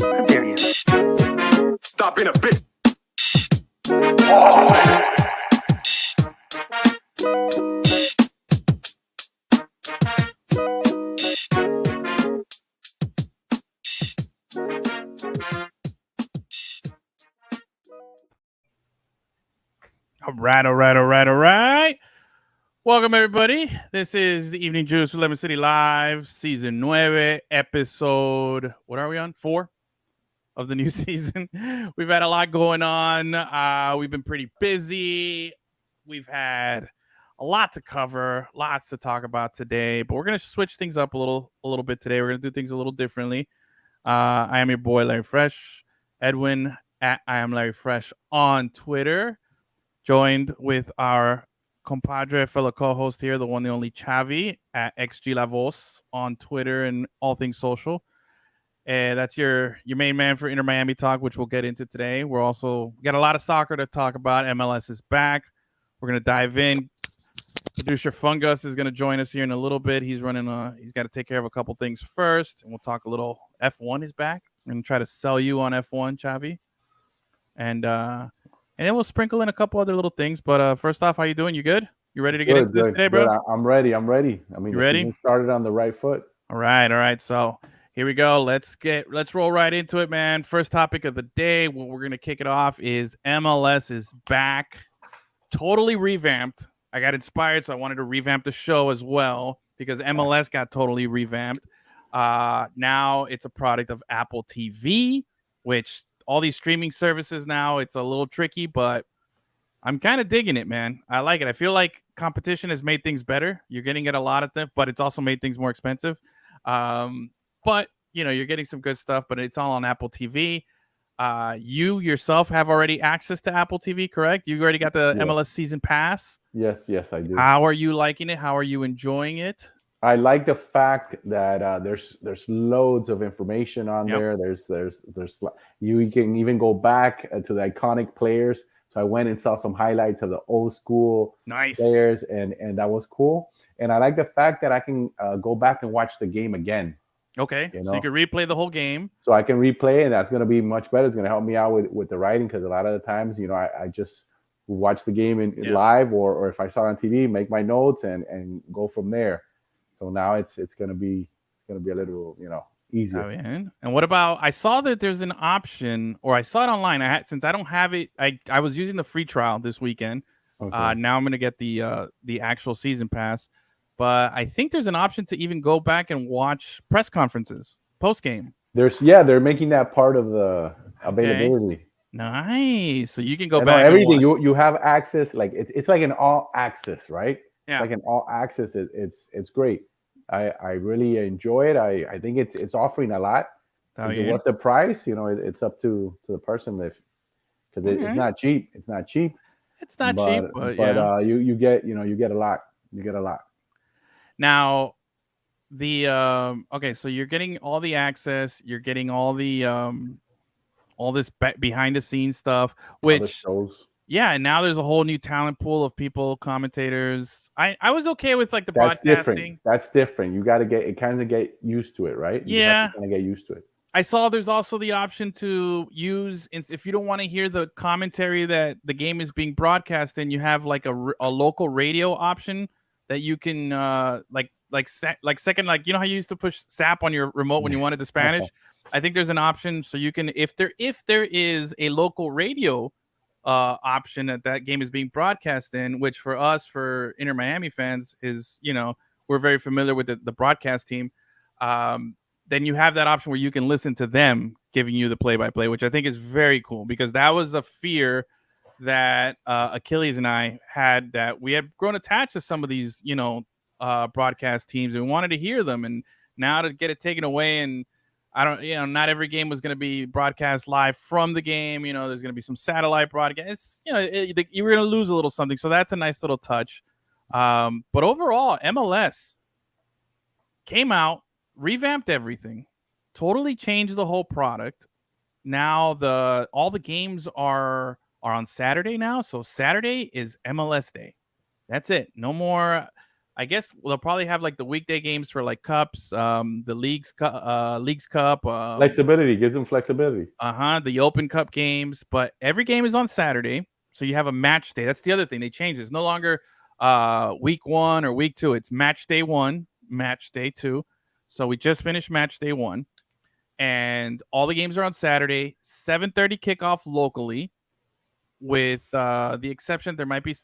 I dare you. Stop being a bitch. All right. Welcome, everybody. This is the Evening Juice with Lemon City Live, Season 9, episode, what are we on? 4 of the new season. We've had a lot going on. We've been pretty busy. We've had a lot to cover, lots to talk about today, but we're going to switch things up a little bit today. We're going to do things a little differently. I am your boy, Larry Fresh. Edwin at I am Larry Fresh on Twitter. Joined with our compadre, fellow co-host here, the one, the only Chavi at XG La Voz on Twitter and all things social. And that's your main man for Inter Miami Talk, which we'll get into today. We got a lot of soccer to talk about. MLS is back. We're gonna dive in. Producer Fungus is gonna join us here in a little bit. He's got to take care of a couple things first, and we'll talk a little. F1 is back. I'm gonna try to sell you on F1, Chavi, and then we'll sprinkle in a couple other little things. But first off, how you doing? You good? You ready to get into this today, bro? Good. I'm ready. I mean, you ready? Season started on the right foot. All right. So here we go. Let's roll right into it, man. First topic of the day. What we're gonna kick it off is MLS is back, totally revamped. I got inspired, so I wanted to revamp the show as well because MLS got totally revamped. Now it's a product of Apple TV, which all these streaming services now, it's a little tricky, but I'm kind of digging it, man. I like it. I feel like competition has made things better. You're getting at a lot of them, but it's also made things more expensive. But you're getting some good stuff, but it's all on Apple TV. You yourself have already access to Apple TV, correct? You already got the MLS season pass. Yes, I do. How are you liking it? How are you enjoying it? I like the fact that there's loads of information on there. There's you can even go back to the iconic players. So I went and saw some highlights of the old school players, and that was cool. And I like the fact that I can go back and watch the game again. Okay, so you can replay the whole game. So I can replay, and that's going to be much better. It's going to help me out with the writing because a lot of the times, I just watch the game in live, or if I saw it on TV, make my notes and go from there. So now it's going to be a little easier. Oh, yeah. And what about? I saw that there's an option, or I saw it online. Since I don't have it, I was using the free trial this weekend. Okay. Now I'm going to get the actual season pass, but I think there's an option to even go back and watch press conferences post game. They're making that part of the availability. Okay. Nice. So you can go back. Everything you have access. Like it's like an all access, right? Yeah. Like an all access. It's great. I really enjoy it. I think it's offering a lot. What's the price? It's up to the person because it's not cheap. It's not cheap. It's not cheap, but you get a lot. You get a lot. Now, so you're getting all the access. You're getting all the all this behind the scenes stuff, which and now there's a whole new talent pool of people, commentators. I was okay with like the broadcasting. That's different. You got to get used to it, right? You have to kind of get used to it. I saw there's also the option to use, if you don't want to hear the commentary that the game is being broadcast in, you have like a local radio option that you can second, like how you used to push SAP on your remote when you wanted the Spanish. I think there's an option so you can, if there is a local radio option that game is being broadcast in, which for us, for Inter Miami fans, is we're very familiar with the broadcast team. Then you have that option where you can listen to them giving you the play-by-play, which I think is very cool because that was a fear that Achilles and I had, that we had grown attached to some of these broadcast teams and we wanted to hear them, and now to get it taken away, and I don't, not every game was going to be broadcast live from the game. There's going to be some satellite broadcasts. You were going to lose a little something. So that's a nice little touch. But overall, MLS came out, revamped everything, totally changed the whole product. Now all the games are on Saturday now. So Saturday is MLS Day. That's it. No more I guess they'll probably have like the weekday games for like cups, the leagues cup, Flexibility gives them flexibility. the Open Cup games, but every game is on Saturday, so you have a match day. That's the other thing they changed. It's no longer week 1 or week 2. It's match day 1, match day 2. So we just finished match day 1, and all the games are on Saturday. 7:30 kickoff locally, with the exception there might be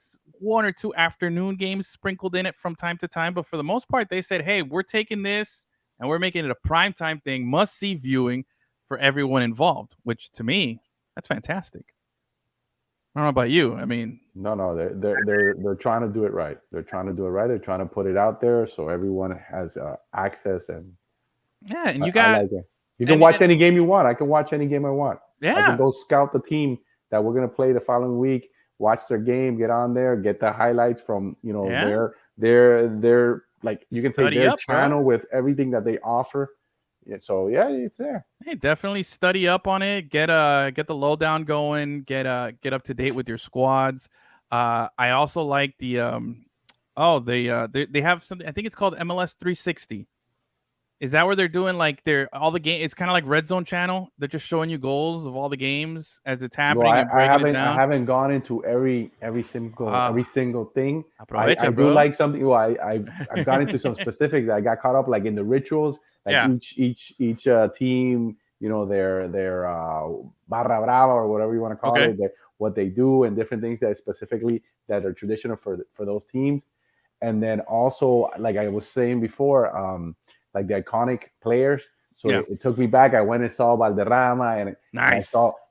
1 or 2 afternoon games sprinkled in it from time to time. But for the most part, they said, hey, we're taking this and we're making it a primetime thing, must-see viewing for everyone involved, which to me, that's fantastic. I don't know about you. I mean, no, they're trying to do it right. They're trying to do it right. They're trying to put it out there so everyone has access. And yeah, and I like it. You can watch any game you want. I can watch any game I want. Yeah, I can go scout the team that we're gonna play the following week. Watch their game. Get on there. Get the highlights from their like you can take their channel with everything that they offer. Yeah, so yeah, it's there. Hey, definitely study up on it. Get the lowdown going. Get up to date with your squads. I also like the they have something. I think it's called MLS 360. Is that where they're doing like all the game? It's kind of like Red Zone channel. They're just showing you goals of all the games as it's happening. Well, and breaking it down. I haven't gone into every single thing. I do bro. like something. Well, I've gone into some specifics. I got caught up like in the rituals. Like each team, their barra brava or whatever you want to call it, what they do and different things that specifically that are traditional for those teams. And then also, like I was saying before, like the iconic players. So it took me back. I went and saw Valderrama, and I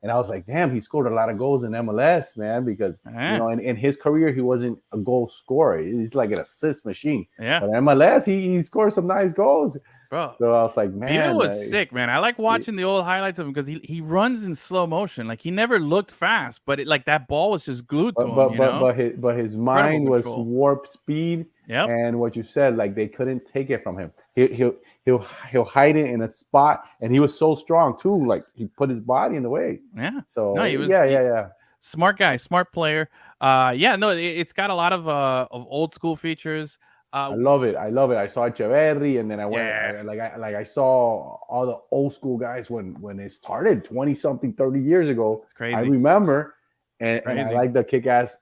was like, damn, he scored a lot of goals in MLS, man, because in his career he wasn't a goal scorer. He's like an assist machine. Yeah. But in MLS, he scored some nice goals. Bro. So I was like, man, Vito was sick, man. I like watching the old highlights of him because he runs in slow motion. Like he never looked fast, but like that ball was just glued to him. But his mind was warp speed. Yep. And what you said, like they couldn't take it from him. He'll hide it in a spot, and he was so strong too. Like he put his body in the way. Yeah. So he was smart guy, smart player. It's got a lot of old school features. I love it. I saw Echeverri, and then I went I saw all the old school guys when it started 20-something, 30 years ago. It's crazy. I remember, and I like the kick-ass,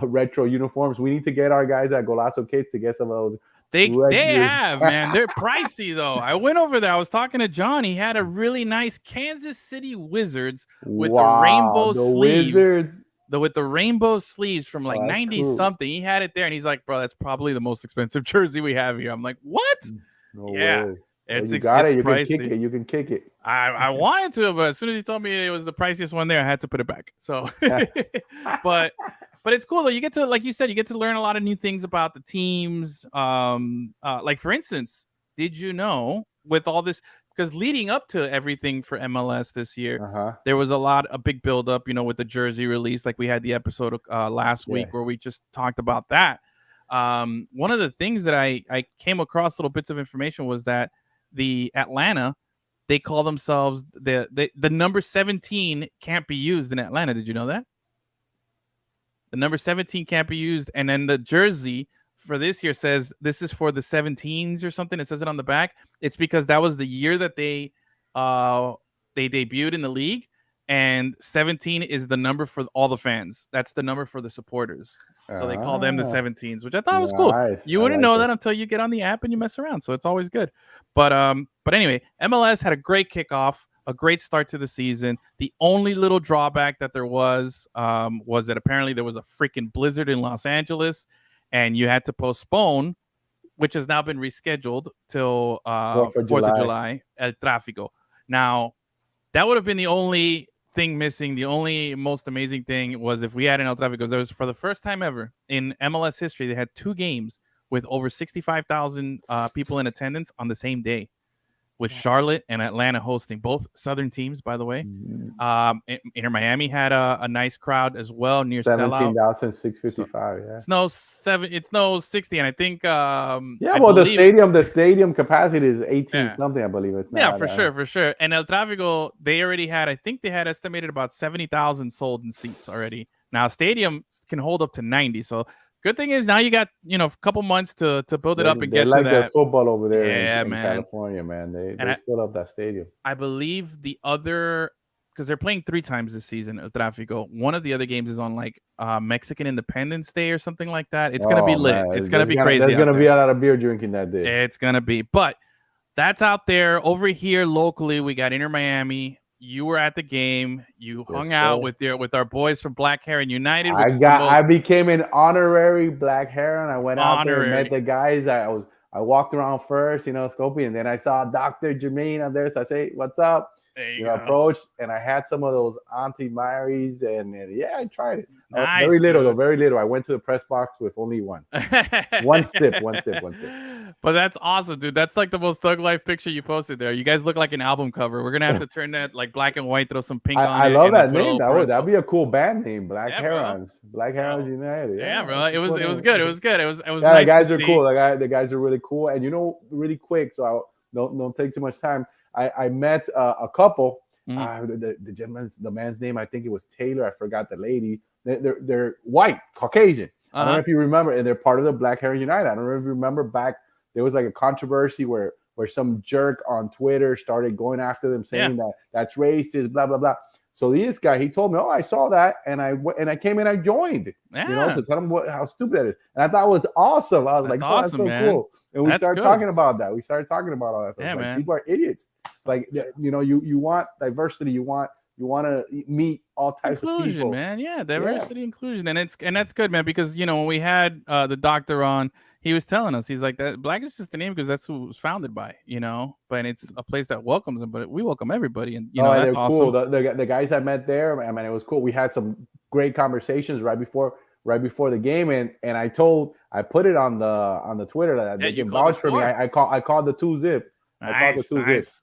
retro uniforms. We need to get our guys at Golazo Kids to get some of those. They have, man. They're pricey though. I went over there. I was talking to John. He had a really nice Kansas City Wizards with the rainbow sleeves. Wizards. With the rainbow sleeves from like 90 something. He had it there, and he's like, bro, that's probably the most expensive jersey we have here. I'm like, what? No way. It's you got it. You pricey. can kick it. I wanted to, but as soon as he told me it was the priciest one there, I had to put it back. So, but it's cool though. You get to, like you said, you get to learn a lot of new things about the teams. Like for instance, did you know with all this? Because leading up to everything for MLS this year, there was a big buildup, with the jersey release. Like we had the episode last week where we just talked about that. One of the things that I came across little bits of information was that the Atlanta, they call themselves the number 17 can't be used in Atlanta. Did you know that? The number 17 can't be used. And then the jersey for this year says this is for the 17s or something. It says it on the back. It's because that was the year that they debuted in the league, and 17 is the number for all the fans. That's the number for the supporters. So they call them the 17s, which I thought was cool. You wouldn't know that until you get on the app and you mess around. So it's always good. But anyway, MLS had a great kickoff, a great start to the season. The only little drawback that there was that apparently there was a freaking blizzard in Los Angeles, and you had to postpone, which has now been rescheduled till 4th of July, El Tráfico. Now, that would have been the only thing missing. The only most amazing thing was if we had an El Tráfico, because there was, for the first time ever in MLS history, they had 2 games with over 65,000 people in attendance on the same day, with Charlotte and Atlanta hosting, both Southern teams, by the way. Inter Miami had a nice crowd as well, near 17,655. Yeah, it's no 60, and I think the stadium capacity is 18 something, I believe. It's not, for sure. And El Tráfico, they already had, I think they had estimated about 70,000 sold in seats already. Now stadium can hold up to 90, so Good thing is now you got a couple months to build it up and They get to like their that. football over there Yeah, in man. California, man. They And fill up that stadium. I believe the other, because they're playing 3 times this season, El Tráfico. One of the other games is on like Mexican Independence Day or something like that. It's gonna be lit. Man. It's gonna be crazy. There's out gonna there. be a lot of beer drinking that day. It's gonna be, but that's out there. Over here locally, we got Inter Miami. You were at the game. You hung out with our boys from Black Heron United, which is the most I became an honorary Black Heron. I went out there and honorary. met the guys. I walked around first, Scopy, and then I saw Dr. Jermaine out there. So I say, "What's up?" There you know, go. approached, and I had some of those Auntie Mary's, and yeah, I tried it. Nice, very little, dude. though, very little. I went to the press box with only one. one sip. But that's awesome, dude. That's like the most thug life picture you posted there. You guys look like an album cover. We're gonna have to turn that like black and white, throw some pink on it. I love that name. That'd be a cool band name, Black Herons. Black Herons United. Yeah, bro. It was good. It was good. It was yeah, nice. The guys are cool. The guys are really cool. And really quick, so I don't take too much time. I met a couple. The man's name, I think it was Taylor. I forgot the lady. They're white, Caucasian. I don't know if you remember, and they're part of the Black Heron United. I don't know if you remember back. There was like a controversy where some jerk on Twitter started going after them, saying that that's racist, blah blah blah. So this guy, he told me, "Oh, I saw that, and I came in, I joined." Yeah. So tell him how stupid that is. And I thought it was awesome. I was like, "Oh, that's so cool." And we started talking about that. We started talking about all that stuff. Yeah, like, man. People are idiots. Like, you want diversity. You want to meet all types of people, man. Yeah, diversity, inclusion, and that's good, man. Because when we had the doctor on, he was telling us, he's like, that Black is just the name because that's who it was founded by, But it's a place that welcomes them, but we welcome everybody, and that's they're awesome. Cool. The guys I met there, I mean, it was cool. We had some great conversations right before the game, and I put it on the Twitter that they can vouch for me. I called the 2-zip. Nice.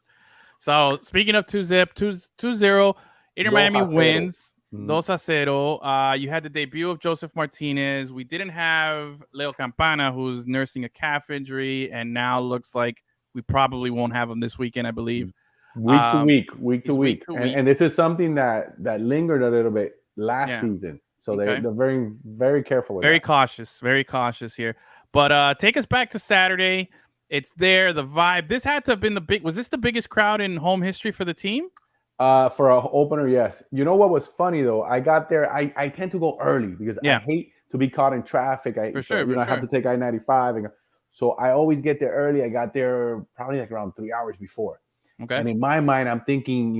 So speaking of 2-zip, 2-0, Inter Miami wins. 2-0. You had the debut of Joseph Martinez. We didn't have Leo Campana, who's nursing a calf injury, and now looks like we probably won't have him this weekend, I believe. Week to week. And this is something that lingered a little bit last season. So they're very, very careful with very cautious here. But take us back to Saturday. It's there, the vibe. This had to have been was this the biggest crowd in home history for the team? For an opener, yes. You know what was funny though? I got there. I tend to go early because I hate to be caught in traffic. I have to take I-95, and so I always get there early. I got there probably like around 3 hours before. Okay. And in my mind, I'm thinking,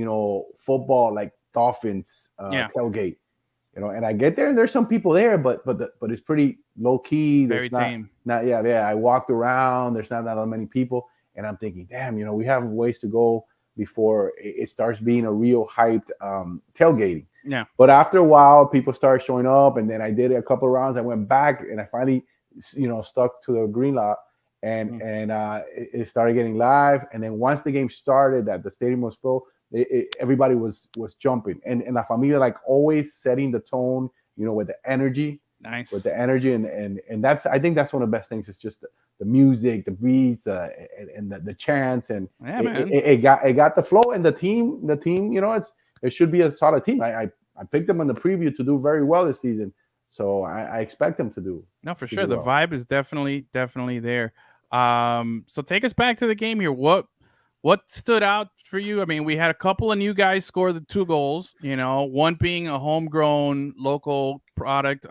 football like Dolphins tailgate. And I get there and there's some people there, but it's pretty low key. Very tame. I walked around. There's not that many people, and I'm thinking, damn, we have ways to go before it starts being a real hyped tailgating. Yeah. But after a while, people started showing up, and then I did a couple of rounds. I went back, and I finally, stuck to the green lot, and it started getting live. And then once the game started, that the stadium was full. Everybody was jumping, and La Familia, like always, setting the tone, with the energy. Nice. With the energy, and I think that's one of the best things. It's just the music, the beats, and the chants, and it got the flow, and the team. It should be a solid team. I picked them in the preview to do very well this season, so I expect them to do. No, for sure. The vibe is definitely there. So take us back to the game here. What stood out for you? I mean, we had a couple of new guys score the 2 goals, one being a homegrown local product,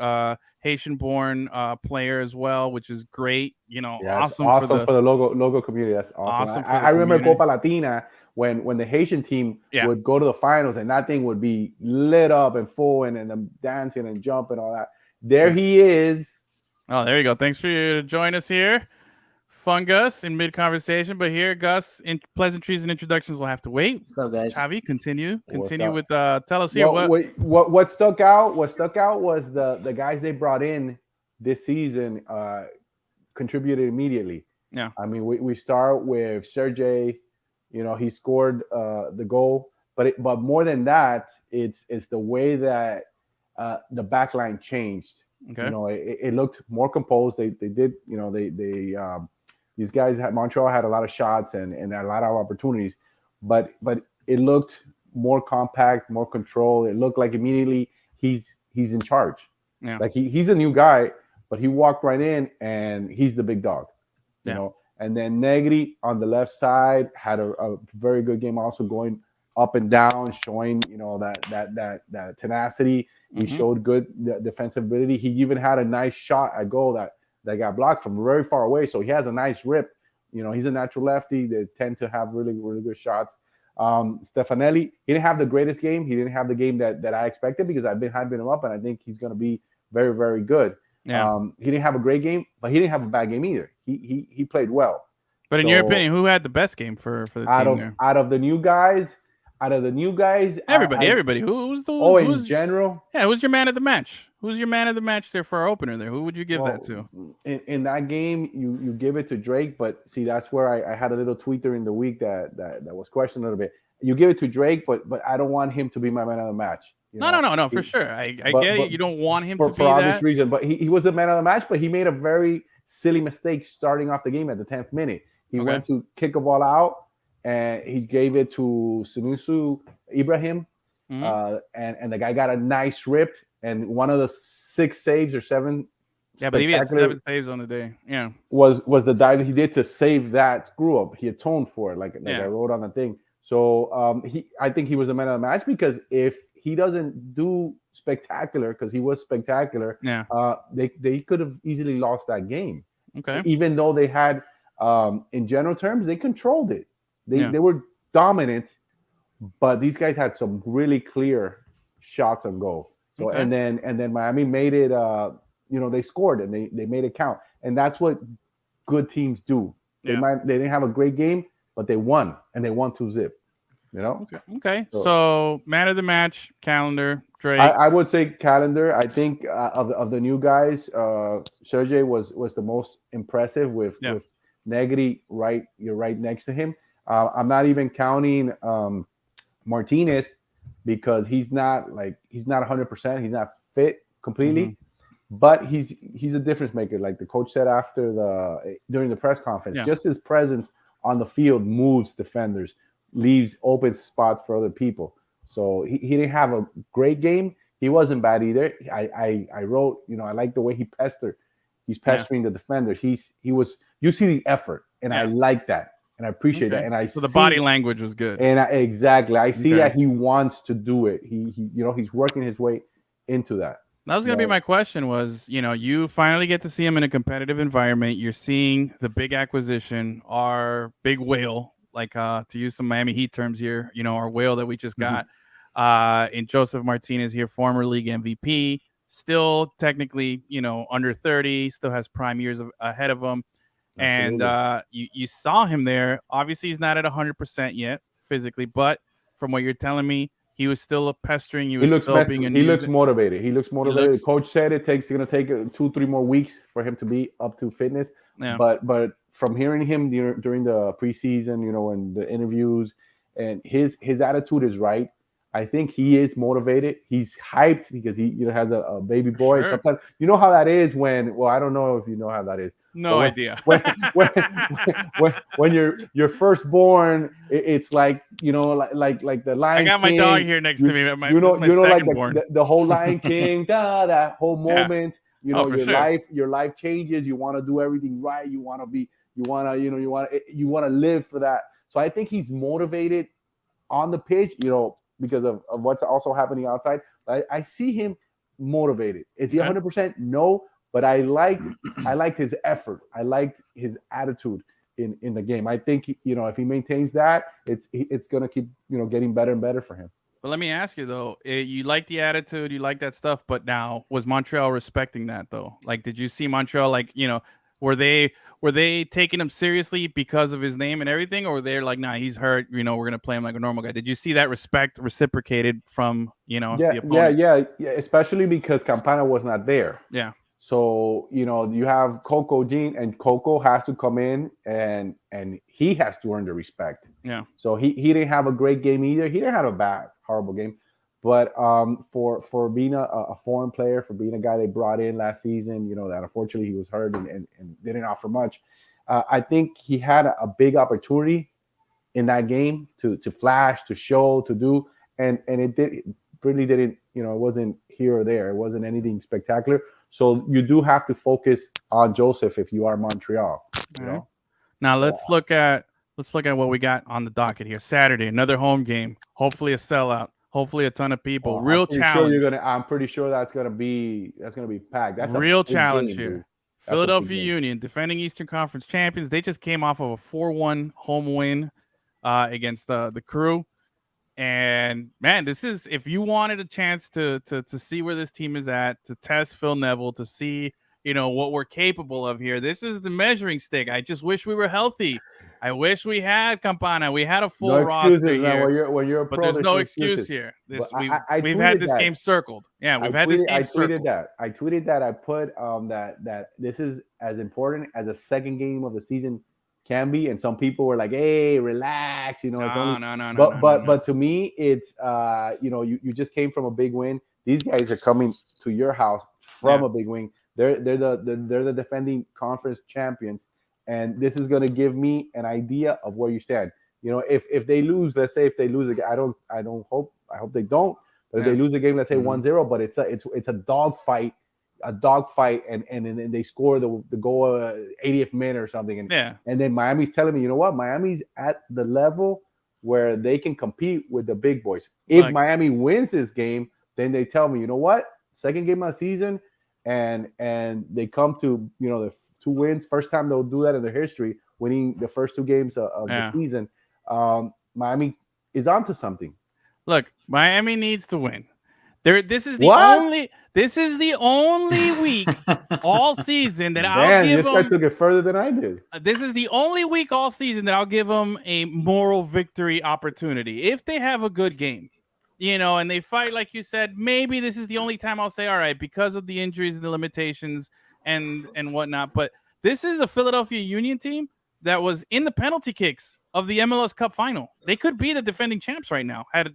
Haitian-born player as well, which is great. Awesome for the local community. That's awesome. I remember Copa Latina when the Haitian team would go to the finals, and that thing would be lit up and full, and them dancing and jumping and all that. There he is. Oh, there you go. Thanks for you to join us here. Fun, Gus, in mid-conversation, but here, Gus, in pleasantries and introductions will have to wait. What's up, guys? Javi, continue with tell us here what stuck out. What stuck out was the guys they brought in this season contributed immediately. Yeah, I mean, we start with Sergey. He scored the goal, but more than that, it's the way that the back line changed. Okay, it looked more composed. They did, these guys Montreal had a lot of shots and a lot of opportunities, but it looked more compact, more controlled. It looked like immediately he's in charge. Yeah. Like he's a new guy, but he walked right in, and he's the big dog, you know. And then Negri on the left side had a very good game, also going up and down, showing, you know, that tenacity. He showed good defensive ability. He even had a nice shot at goal that got blocked from very far away. So he has a nice rip. You know, he's a natural lefty. They tend to have really, really good shots. Stefanelli, he didn't have the greatest game. He didn't have the game that I expected, because I've been hyping him up, and I think he's going to be very, very good. Yeah. He didn't have a great game, but he didn't have a bad game either. He played well. But in your opinion, who had the best game for the team there? Out of the new guys, everybody. Who's general? Yeah, who's your man of the match? Who's your man of the match there for our opener there? Who would you give that to? In that game, you give it to Drake, but see, that's where I had a little tweet during the week that was questioned a little bit. You give it to Drake, but I don't want him to be my man of the match. No, for sure. I get it. You don't want him to be for obvious reason, but he was the man of the match, but he made a very silly mistake starting off the game at the 10th minute. He went to kick a ball out, and he gave it to Sunusu Ibrahim, and the guy got a nice rip, and one of the 6 saves or 7. Yeah, but he had 7 saves on the day. Yeah, was the dive he did to save that screw up. He atoned for it, like I wrote on the thing. So I think he was the man of the match, because if he doesn't do spectacular, because he was spectacular, they could have easily lost that game. Okay, even though they had. In general terms, they controlled it. They were dominant, but these guys had some really clear shots on goal. So and then Miami made it. They scored, and they made it count. And that's what good teams do. They didn't have a great game, but they won, and they won 2-0. You know. Okay. So man of the match, Calendar, Drake. I would say Calendar. I think of the new guys, Sergey was the most impressive with Negri, you're right next to him. I'm not even counting Martinez, because he's not 100%. He's not fit completely, but he's a difference maker. Like the coach said during the press conference, just his presence on the field moves defenders, leaves open spots for other people. So he didn't have a great game. He wasn't bad either. I wrote, I like the way he pestered. He's pestering the defenders. You see the effort, and I like that, and I appreciate that. And the body language was good. And I see that he wants to do it. He's working his way into that. That was going to be my question was, you finally get to see him in a competitive environment. You're seeing the big acquisition, our big whale, like to use some Miami Heat terms here, our whale that we just got in Joseph Martinez here, former league MVP. Still technically, under 30, still has prime years ahead of him. Absolutely. And you saw him there. Obviously, he's not at 100% yet physically, but from what you're telling me, he was still pestering. He looks motivated. The coach said it's going to take 2-3 more weeks for him to be up to fitness. Yeah. But from hearing him during the preseason, and the interviews, and his attitude is right. I think he is motivated. He's hyped because he has a baby boy. Sure. Sometimes how that is I don't know if you know how that is. No idea. When you're firstborn, it's like like the Lion King. I got my dog here next to me. Like the whole Lion King, that whole moment. Your life changes. You want to do everything right. You want to live for that. So I think he's motivated on the pitch. Because of what's also happening outside. I see him motivated. Is he 100%? No, but I liked his effort. I liked his attitude in the game. I think if he maintains that, it's going to keep getting better and better for him. But let me ask you though, you like the attitude, you like that stuff, but now was Montreal respecting that though? Like, did you see Montreal were they taking him seriously because of his name and everything, or they're like, nah, he's hurt, we're gonna play him like a normal guy? Did you see that respect reciprocated from the opponent? Yeah, especially because Campana was not there. Yeah. So you have Coco Jean, and Coco has to come in and he has to earn the respect. Yeah. So he didn't have a great game either. He didn't have a horrible game. But for being a foreign player, for being a guy they brought in last season, that unfortunately he was hurt and didn't offer much. I think he had a big opportunity in that game to flash, to show, to do, and it really didn't, it wasn't here or there. It wasn't anything spectacular. So you do have to focus on Joseph if you are Montreal. Right. Now let's look at what we got on the docket here. Saturday, another home game. Hopefully a sellout. Hopefully a ton of people. Real challenge. I'm pretty sure that's gonna be packed. That's real challenge game, here. Dude. Philadelphia Union, defending Eastern Conference champions. They just came off of a 4-1 home win against the Crew. And man, this is, if you wanted a chance to see where this team is at, to test Phil Neville, to see what we're capable of here. This is the measuring stick. I just wish we were healthy. I wish we had Campana. We had a full roster here. When you're a but pro, there's no excuse here. We've had this game circled. Yeah, I tweeted that. I put that this is as important as a second game of the season can be, and some people were like, "Hey, relax," it's only no. But to me, it's you just came from a big win. These guys are coming to your house from a big win. They're the defending conference champions, and this is going to give me an idea of where you stand. If they lose, let's say if they lose again, I hope they don't. But if they lose the game, let's say 1-0, but it's a dogfight. And then they score the goal 80th minute or something, and then Miami's telling me, Miami's at the level where they can compete with the big boys. If Miami wins this game, then they tell me, second game of the season, and they come to the 2 wins, first time they'll do that in their history, winning the first 2 games of the season. Miami is onto something. Look, Miami needs to win. This is the only week all season that I'll give them. This guy took it further than I did. This is the only week all season that I'll give them a moral victory opportunity. If they have a good game, and they fight, like you said, maybe this is the only time I'll say, all right, because of the injuries and the limitations and whatnot. But this is a Philadelphia Union team that was in the penalty kicks of the MLS Cup final. They could be the defending champs right now, had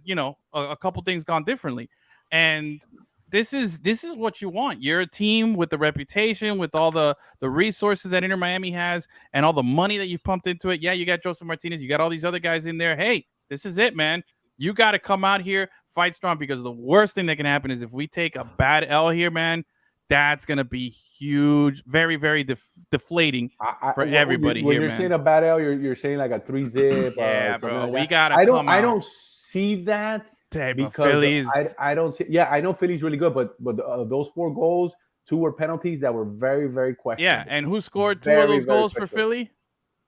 a couple things gone differently. And this is what you want. You're a team with the reputation, with all the resources that Inter Miami has, and all the money that you've pumped into it. Yeah, you got Joseph Martinez, you got all these other guys in there. Hey, this is it, man. You got to come out here, fight strong, because the worst thing that can happen is if we take a bad L here, man, that's going to be huge, very, very deflating for everybody when here, you're man. saying a bad L, you're saying like a 3-zip. Yeah, bro. Like we got to I don't see that. Because Phillies, I don't see. Yeah, I know Philly's really good, but those 4 goals, 2 were penalties that were very, very questionable. Yeah, and who scored 2 of those goals for Philly?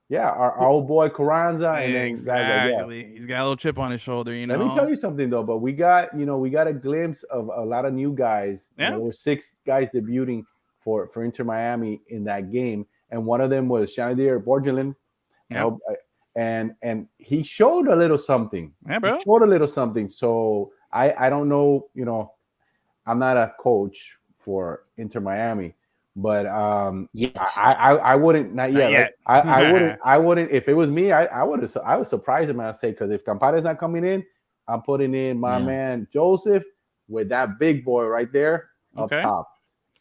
Yeah, our old boy Carranza, and then exactly. He's got a little chip on his shoulder. Let me tell you something though. But we got a glimpse of a lot of new guys. Yeah, there were 6 guys debuting for Inter Miami in that game, and one of them was Shanadier Borgelin. Yeah. And he showed a little something. Yeah, bro. He showed a little something. So I don't know, I'm not a coach for Inter Miami, but I wouldn't, not yet. I wouldn't, if it was me, I would surprise him and I'd say, because if Campana's not coming in, I'm putting in my man Joseph with that big boy right there up top.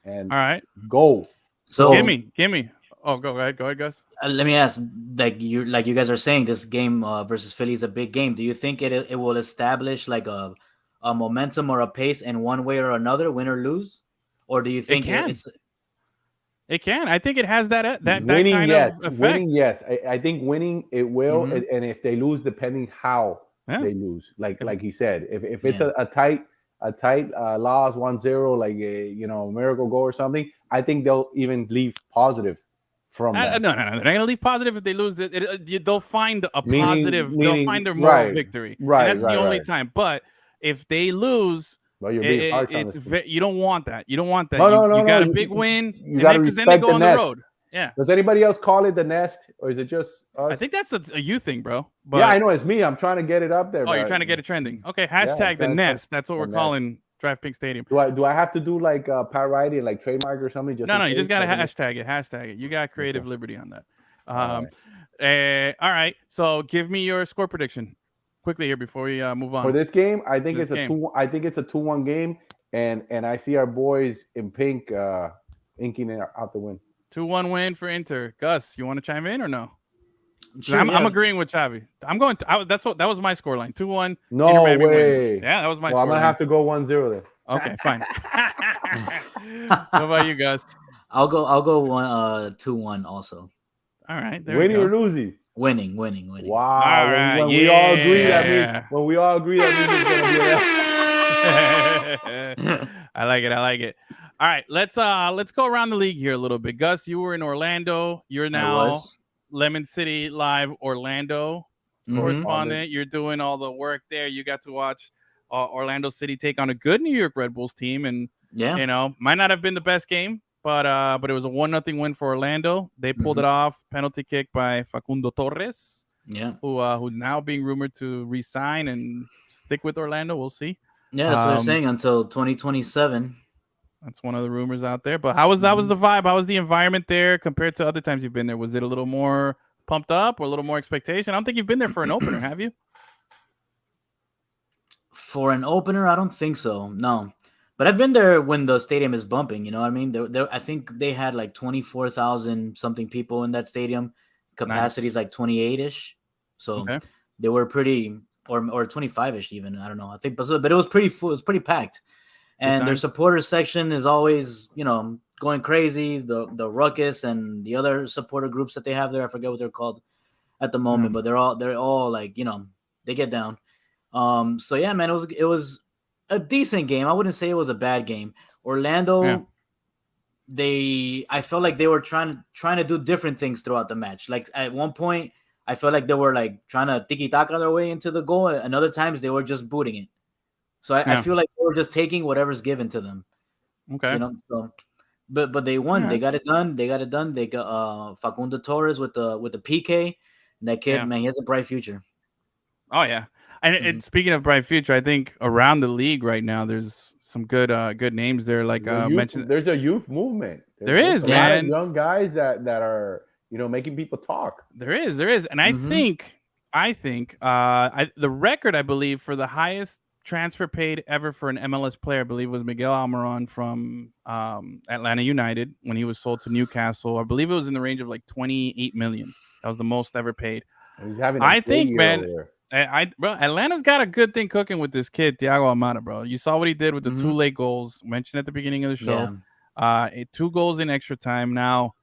And all right, go. So give me. Oh, go ahead, Gus. Let me ask, like you guys are saying, this game versus Philly is a big game. Do you think it will establish like a momentum or a pace in one way or another, win or lose, or do you think it can? I think it has that winning, kind of effect. Winning, yes. I think winning it will, and if they lose, depending how they lose, like he said, if it's a tight loss 1-0, like a miracle goal or something, I think they'll even leave positive. From that. No. They're not going to leave positive if they lose. They'll find a positive. They'll find their moral victory. Right. And that's the only time. But if they lose, well, you're being harsh on you don't want that. You don't want that. No, you got a big win. You got to respect then they go on the road. Yeah. Does anybody else call it the nest, or is it just us? I think that's a you thing, bro. But, yeah, I know it's me. I'm trying to get it up there. Oh, you're trying to get it trending. Okay. Hashtag the nest. That's what we're calling DraftPink Stadium. Do I have to do like Pat Riley, like trademark or something? No, you just got to hashtag it. You got creative liberty on that. All right. So give me your score prediction quickly here before we move on. For this game, I think it's a 2-1 game, and I see our boys in pink inking it out the win. 2-1 win for Inter. Gus, you want to chime in or no? Sure, I'm yeah. agreeing with Chavi. I'm going to. That was my scoreline. 2-1. No Inter Miami way. wins. Yeah, that was my Well, I'm gonna scoreline. have to go 1-0 then. Okay, fine. What about you guys? I'll go 2-1 also. All right, there Winning we or go. losing? Winning. Wow. All right, When we all agree, that means yeah. when we all agree, that means it's gonna be I like it. All right, let's go around the league here a little bit. Gus, you were in Orlando. You're now Lemon City Live Orlando correspondent. You're doing all the work there. You got to watch Orlando City take on a good New York Red Bulls team, and might not have been the best game, but it was a 1-0 win for Orlando. They pulled it off. Penalty kick by Facundo Torres. Yeah, who's now being rumored to re-sign and stick with Orlando. We'll see. Yeah, that's what they're saying until 2027. That's one of the rumors out there. But how was the vibe? How was the environment there compared to other times you've been there? Was it a little more pumped up or a little more expectation? I don't think you've been there for an opener, have you? For an opener, I don't think so. No. But I've been there when the stadium is bumping, you know what I mean? I think they had like 24,000 something people in that stadium. Capacity is like 28-ish. So they were pretty, or 25-ish even. I don't know. I think, but it was pretty full. It was pretty packed. And their supporters section is always, going crazy. The Ruckus and the other supporter groups that they have there, I forget what they're called at the moment, but they're all like, they get down. So yeah, man, it was a decent game. I wouldn't say it was a bad game. Orlando, I felt like they were trying to do different things throughout the match. Like at one point, I felt like they were like trying to tiki-taka their way into the goal, and other times they were just booting it. So I feel like they were just taking whatever's given to them. Okay. So, but they won. Yeah. They got it done. They got Facundo Torres with the PK. And that kid, man, he has a bright future. Oh yeah. And speaking of bright future, I think around the league right now, there's some good names there. Like mentioned, there's a youth movement. There's a man. lot of young guys that are making people talk. There is, and I think the record, I believe, for the highest transfer paid ever for an MLS player, I believe, was Miguel Almiron from Atlanta United when he was sold to Newcastle. I believe it was in the range of like 28 million. That was the most ever paid. He's having bro, Atlanta's got a good thing cooking with this kid, Thiago Almada, bro. You saw what he did with the 2 late goals mentioned at the beginning of the show. 2 goals in extra time. Now,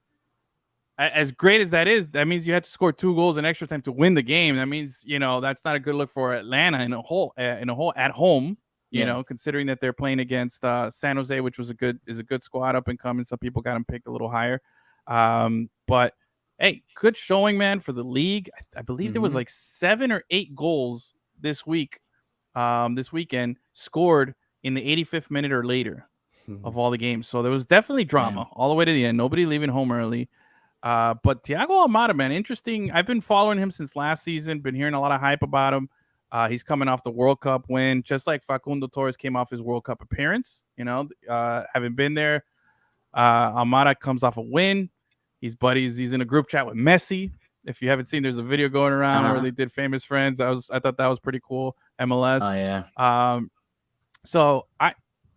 as great as that is, that means you had to score 2 goals in extra time to win the game. That means, that's not a good look for Atlanta in a whole at home, considering that they're playing against San Jose, which is a good squad up and coming. Some people got them picked a little higher. But hey, good showing, man, for the league. I believe there was like 7 or 8 goals this weekend scored in the 85th minute or later of all the games. So there was definitely drama all the way to the end. Nobody leaving home early. But Thiago Almada, man, interesting. I've been following him since last season. Been hearing a lot of hype about him. He's coming off the World Cup win, just like Facundo Torres came off his World Cup appearance. Having been there, Almada comes off a win. He's buddies. He's in a group chat with Messi. If you haven't seen, there's a video going around where they did famous friends. I thought that was pretty cool. MLS. Oh yeah. So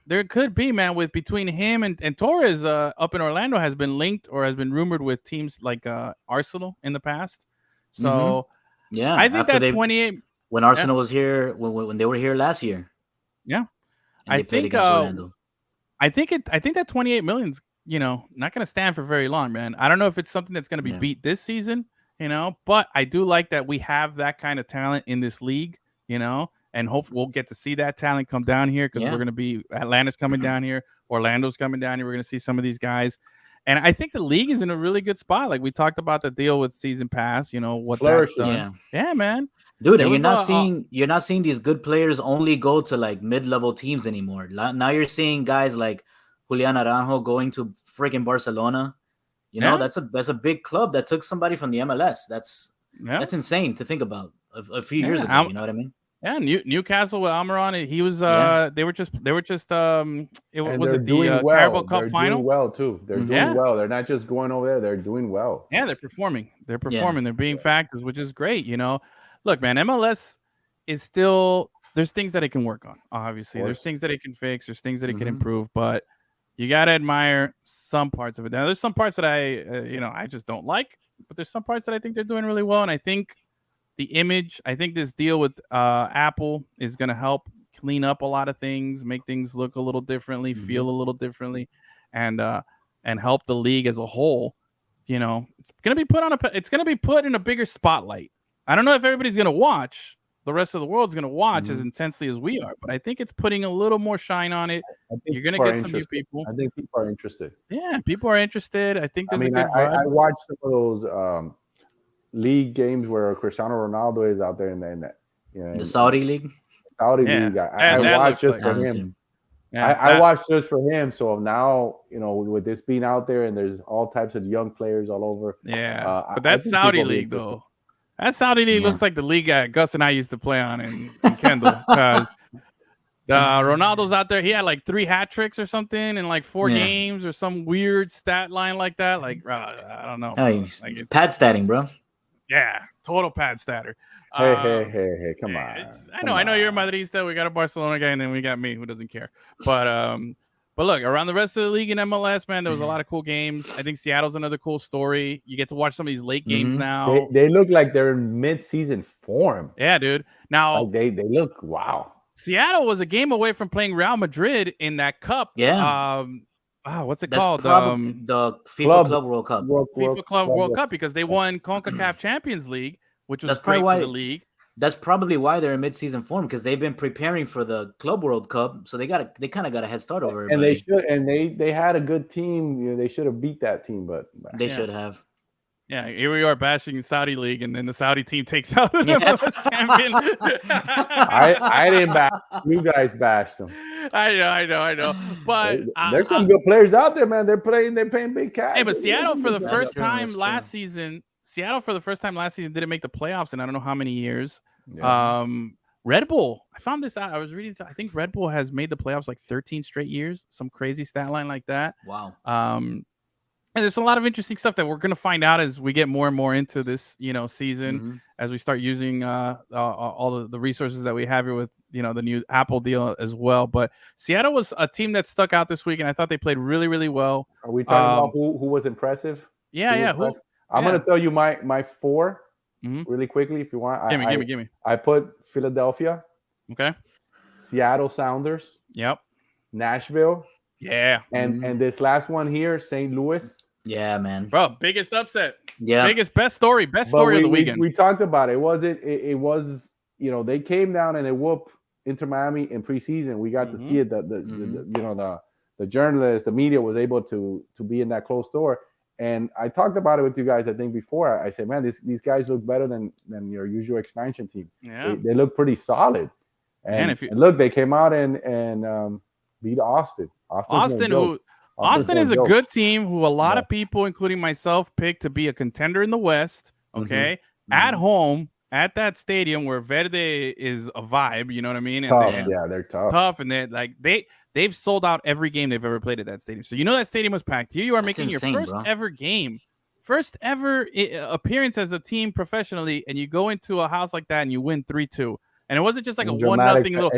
there could be, man, with between him and Torres up in Orlando has been linked or has been rumored with teams like Arsenal in the past. So yeah, I think that 28 when Arsenal was here when they were here last year. Yeah, I think that 28 million's not going to stand for very long, man. I don't know if it's something that's going to be beat this season, but I do like that we have that kind of talent in this league, and hope we'll get to see that talent come down here because we're going to be Atlanta's coming down here, Orlando's coming down here. We're going to see some of these guys, and I think the league is in a really good spot. Like we talked about the deal with season pass, what that's done. Yeah, man. Dude, and you're not seeing these good players only go to like mid-level teams anymore. Now you're seeing guys like Julian Aranjo going to freaking Barcelona. That's a big club that took somebody from the MLS. That's insane to think about. A few years ago, you know what I mean? Yeah, Newcastle with Almiron. He was. They were just. It was the Carabao Cup final. Doing well too. They're doing well. They're not just going over there. They're doing well. Yeah, they're performing. They're being factors, which is great. Look, man, MLS is still. There's things that it can work on. Obviously, there's things that it can fix. There's things that it can improve, but you got to admire some parts of it. Now, there's some parts that I just don't like, But there's some parts that I think they're doing really well, and I think the image. I think this deal with Apple is going to help clean up a lot of things, make things look a little differently, feel a little differently, and help the league as a whole. You know, it's going to be put in a bigger spotlight. I don't know if everybody's going to watch. The rest of the world's going to watch as intensely as we are, but I think it's putting a little more shine on it. You're going to get some new people. I think people are interested. Yeah, people are interested. I think there's a good vibe. I watched some of those league games where Cristiano Ronaldo is out there in the Saudi league. League. I watched just for him. I watched just for him. So now, with this being out there and there's all types of young players all over. Yeah, but that's Saudi league though. That Saudi league looks like the league Gus and I used to play on in Kendall, because Ronaldo's out there. He had like 3 hat tricks or something in like 4 games or some weird stat line like that. Like, I don't know. Like pad statting, bro. Yeah, total pad statter. Hey, come on. I know you're a Madridista. We got a Barcelona guy, and then we got me who doesn't care. But look, around the rest of the league in MLS, man, there was a lot of cool games. I think Seattle's another cool story. You get to watch some of these late games now. They look like they're in mid-season form. Yeah, dude. Now they look wow. Seattle was a game away from playing Real Madrid in that cup. Yeah. What's it called? The FIFA Club World Cup. FIFA Club World Cup, because they won CONCACAF Champions League, which was great for the league. That's probably why they're in mid-season form, because they've been preparing for the Club World Cup, so they kind of got a head start over everybody. And they had a good team. They should have beat that team, but they should have. Yeah, here we are bashing Saudi league, and then the Saudi team takes out the MLS champion. I didn't bash you guys bashed them. I know. But there's some good players out there, man. They're paying big cash. Hey, but Seattle for the first time last season didn't make the playoffs in I don't know how many years. Yeah. Red Bull, I found this out. I was reading. I think Red Bull has made the playoffs like 13 straight years. Some crazy stat line like that. Wow. And there's a lot of interesting stuff that we're going to find out as we get more and more into this, season, as we start using all the resources that we have here with, the new Apple deal as well. But Seattle was a team that stuck out this week, and I thought they played really, really well. Are we talking about who was impressive? Yeah. I'm going to tell you my 4 really quickly if you want. Give me. I put Philadelphia. Okay. Seattle Sounders. Yep. Nashville. Yeah. And this last one here, St. Louis. Yeah, man. Bro, biggest upset. Yeah. Best story of the weekend. We talked about it. It was, they came down and they whooped Inter Miami in preseason. We got to see it. The journalists, the media was able to be in that closed door. And I talked about it with you guys, I think, before. I said, man, these guys look better than your usual expansion team. Yeah. They look pretty solid. And look, they came out and beat Austin. Austin is a good team who a lot of people, including myself, picked to be a contender in the West. Okay. At home, at that stadium where Verde is a vibe, you know what I mean? And they're tough. It's tough, and they've sold out every game they've ever played at that stadium. So that stadium was packed. Here you are making your first ever appearance as a team professionally, and you go into a house like that and you win 3-2. And it wasn't just like a 1-0 little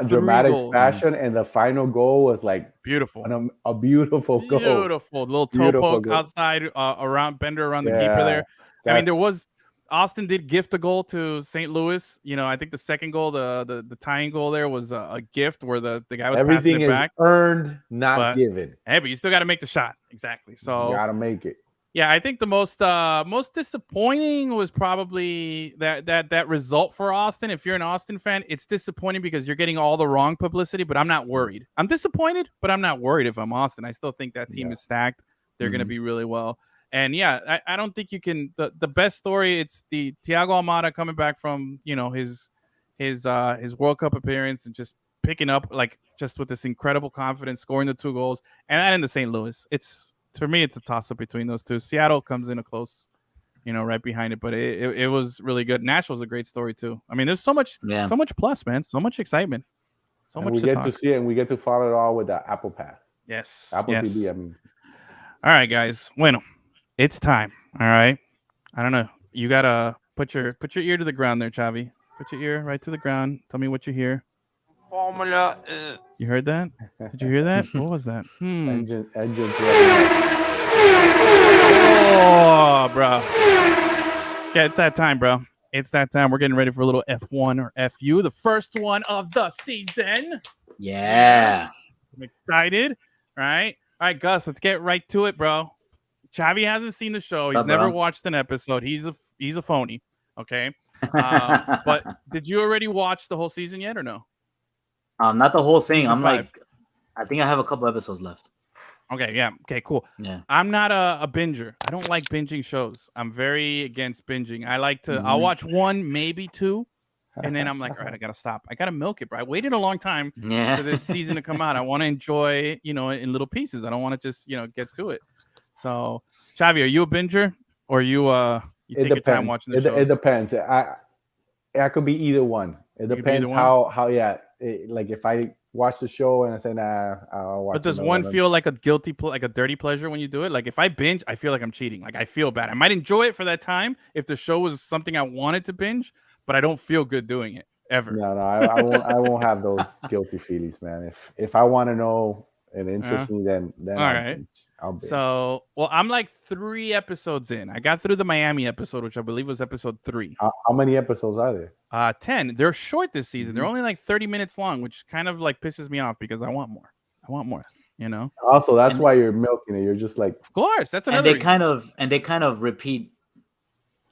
dramatic fashion, and the final goal was like beautiful, a beautiful goal, beautiful little toe poke outside around the keeper there. I mean, there was Austin did gift a goal to St. Louis. I think the second goal, the tying goal there was a gift where the guy was passing it back. Everything is earned, not given. Hey, but you still got to make the shot. Exactly. So you got to make it. Yeah, I think the most disappointing was probably that result for Austin. If you're an Austin fan, it's disappointing because you're getting all the wrong publicity, but I'm not worried. I'm disappointed, but I'm not worried if I'm Austin. I still think that team is stacked. They're going to be really well. And yeah, I don't think you can the best story, it's the Thiago Almada coming back from, his World Cup appearance and just picking up just with this incredible confidence, scoring the 2 goals, and that in the St. Louis. For me, it's a toss-up between those two. Seattle comes in a close, right behind it, but it was really good. Nashville's a great story too. I mean, there's so much plus, man, so much excitement, so much. We get to see it, and we get to follow it all with the Apple Pass. Yes, Apple TV. I mean, all right, guys. Bueno, it's time. All right. I don't know. You gotta put your ear to the ground there, Chavi. Put your ear right to the ground. Tell me what you hear. Formula. You heard that? Did you hear that? What was that? Engines. Oh, bro. Yeah, it's that time, bro. It's that time. We're getting ready for a little F1 or FU, the first one of the season. Yeah. I'm excited. All right, Gus, let's get right to it, bro. Chavi hasn't seen the show. He's never watched an episode. He's a phony. Okay. But did you already watch the whole season yet or no? Not the whole thing. Season I'm 5. like, I think I have a couple episodes left. Okay, yeah. Okay, cool. Yeah. I'm not a binger. I don't like binging shows. I'm very against binging. I like to, I'll watch 1, maybe 2, and then I'm like, all right, I got to stop. I got to milk it, bro. I waited a long time for this season to come out. I want to enjoy, in little pieces. I don't want to just, get to it. So, Xavi, are you a binger or you take your time watching the shows? It depends. I could be either one. It depends how like if I watch the show and I say, nah, I'll watch. But does one feel like a like a dirty pleasure when you do it? Like if I binge, I feel like I'm cheating. Like I feel bad. I might enjoy it for that time if the show was something I wanted to binge, but I don't feel good doing it ever. No, I won't. I won't have those guilty feelings, man. If I want to know and interest me, then all right. I'll binge. So, well, I'm like 3 episodes in. I got through the Miami episode, which I believe was episode 3. How many episodes are there? 10. They're short this season. They're only like 30 minutes long, which kind of like pisses me off because I want more. Also, that's why you're milking it. You're just like, of course, that's another. And they kind of repeat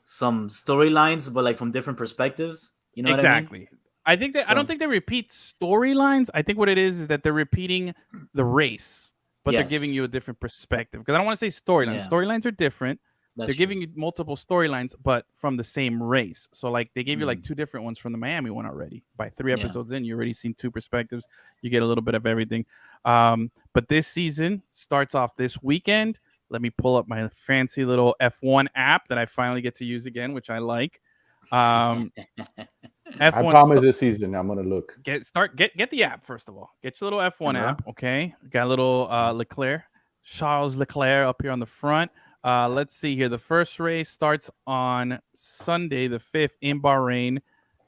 some storylines, but like from different perspectives. You know exactly. What I mean? I think that I don't think they repeat storylines. I think what it is that they're repeating the race, but they're giving you a different perspective. Because I don't want to say storylines. Yeah. Storylines are different. They're giving you multiple storylines, but from the same race. So like they gave you like 2 different ones from the Miami one already. By 3 episodes in, you already seen 2 perspectives. You get a little bit of everything. But this season starts off this weekend. Let me pull up my fancy little F1 app that I finally get to use again, which I like. F1 I promise this season I'm gonna look. Get the app first of all. Get your little F1 app, okay? Got a little Charles Leclerc up here on the front. Let's see here. The first race starts on Sunday, the 5th in Bahrain.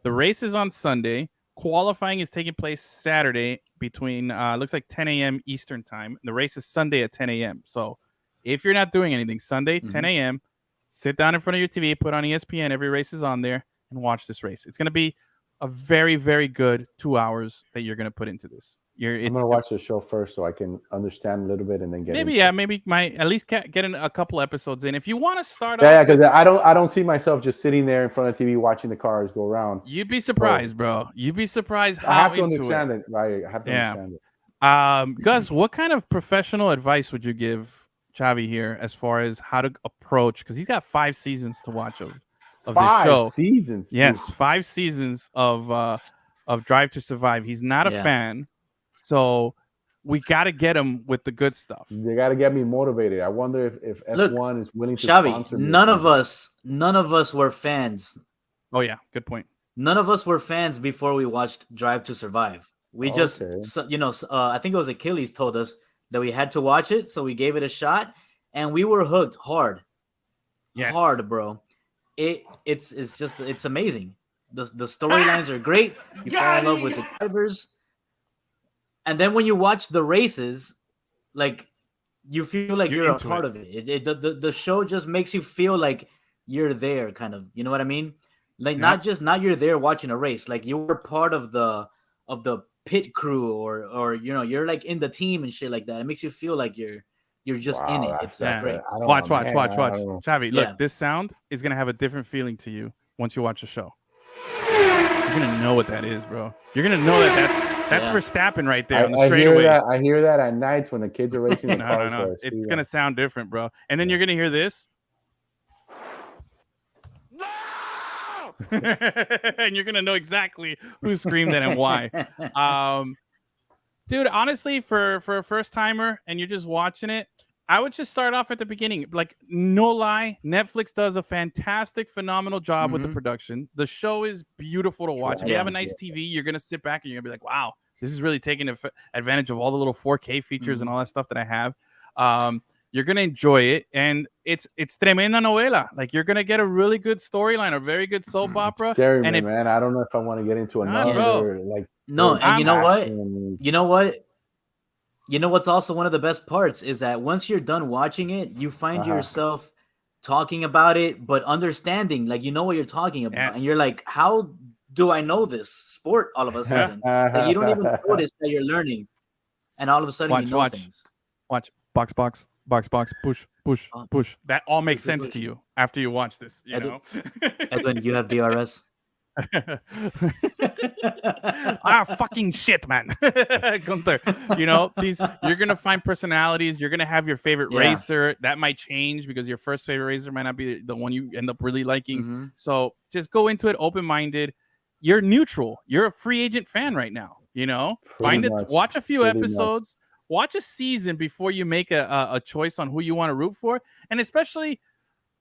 The race is on Sunday. Qualifying is taking place Saturday between looks like 10 a.m. Eastern time. The race is Sunday at 10 a.m. So if you're not doing anything, Sunday 10 a.m. Sit down in front of your TV, put on ESPN. Every race is on there, and watch this race. It's going to be a very, very good 2 hours that you're going to put into this. I'm going to watch the show first so I can understand a little bit and then get maybe at least get in a couple episodes in. If you want to start off, because I don't see myself just sitting there in front of TV watching the cars go around. You'd be surprised, bro. You'd be surprised how I have to understand it. Right? I have to understand it. Gus, what kind of professional advice would you give Chavi here as far as how to approach? Because he's got 5 seasons to watch of this show. 5 seasons. Yes, dude. 5 seasons of Drive to Survive. He's not a fan. So we got to get him with the good stuff. They got to get me motivated. I wonder if F1 is willing to sponsor me. None of us were fans. Oh yeah, good point. None of us were fans before we watched Drive to Survive. We just, I think it was Achilles told us that we had to watch it, so we gave it a shot, and we were hooked hard. Yes. Hard, bro. It's amazing. The storylines are great. You fall in love with the drivers. And then when you watch the races, like you feel like you're a part of it. The show just makes you feel like you're there, kind of. You know what I mean? Like not you're there watching a race, like you were part of the pit crew or you're like in the team and shit like that. It makes you feel like you're just in it. That's great. Watch. Chavi, look, this sound is gonna have a different feeling to you once you watch the show. You're gonna know what that is, bro. You're gonna know that's Verstappen right there on the straightaway. I hear that at nights when the kids are racing the cars. No. It's going to sound different, bro. And then you're going to hear this. No! And you're going to know exactly who screamed it and why. Dude, honestly, for a first-timer and you're just watching it, I would just start off at the beginning. Like, no lie, Netflix does a fantastic, phenomenal job with the production. The show is beautiful to watch. If you have a nice TV, you're going to sit back and you're going to be like, wow, this is really taking advantage of all the little 4K features and all that stuff that I have. You're going to enjoy it. And it's tremenda novela. Like, you're going to get a really good storyline, a very good soap opera. Scary, and man. I don't know if I want to get into another. No, and you know what? You know what's also one of the best parts is that once you're done watching it, you find yourself talking about it, but understanding, like you know what you're talking about, and you're like, how do I know this sport all of a sudden? Like you don't even notice that you're learning, and all of a sudden you know things. Watch box, push. That all makes sense to you after you watch this. You know, Edwin, you have DRS. Fucking shit, man. Gunther, you know, you're gonna find personalities. You're gonna have your favorite racer that might change because your first favorite racer might not be the one you end up really liking. So just go into it open-minded. You're neutral. You're a free agent fan right now. You know, watch a few episodes, watch a season before you make a choice on who you want to root for, and especially